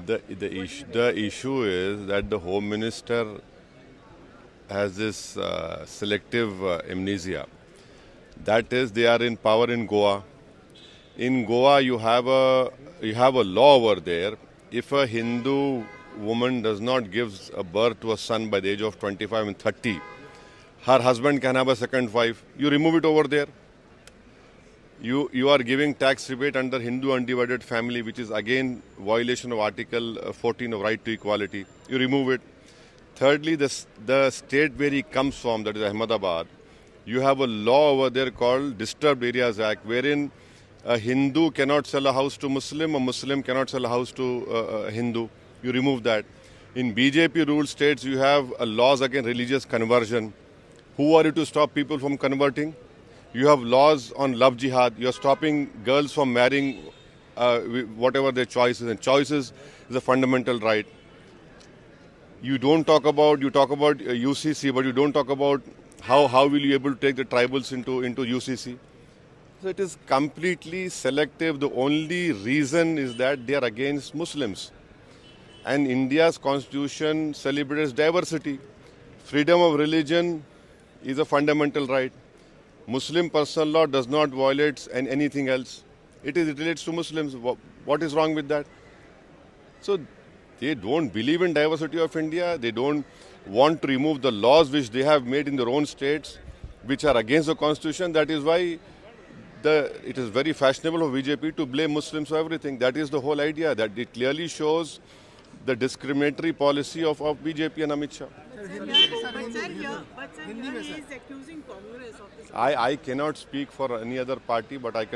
The issue is that the Home Minister has this selective amnesia. That is, they are in power in Goa. In Goa, you have a law over there. If a Hindu woman does not give a birth to a son by the age of 25 and 30, her husband can have a second wife. You remove it over there. You are giving tax rebate under Hindu undivided family, which is again violation of Article 14 of Right to Equality. You remove it. Thirdly, the state where he comes from, that is Ahmedabad, you have a law over there called Disturbed Areas Act, wherein a Hindu cannot sell a house to Muslim, a Muslim cannot sell a house to a Hindu. You remove that. In BJP ruled states, you have laws against religious conversion. Who are you to stop people from converting? You have laws on love jihad. You are stopping girls from marrying whatever their choice is. And choices is a fundamental right. You talk about UCC, but you don't talk about how will you able to take the tribals into UCC. So it is completely selective. The only reason is that they are against Muslims. And India's constitution celebrates diversity. Freedom of religion is a fundamental right. Muslim personal law does not violate anything else. It relates to Muslims. What is wrong with that? So they don't believe in diversity of India. They don't want to remove the laws which they have made in their own states, which are against the constitution. That is why it is very fashionable for BJP to blame Muslims for everything. That is the whole idea. That it clearly shows the discriminatory policy of BJP and Amit Shah. I cannot speak for any other party, but I can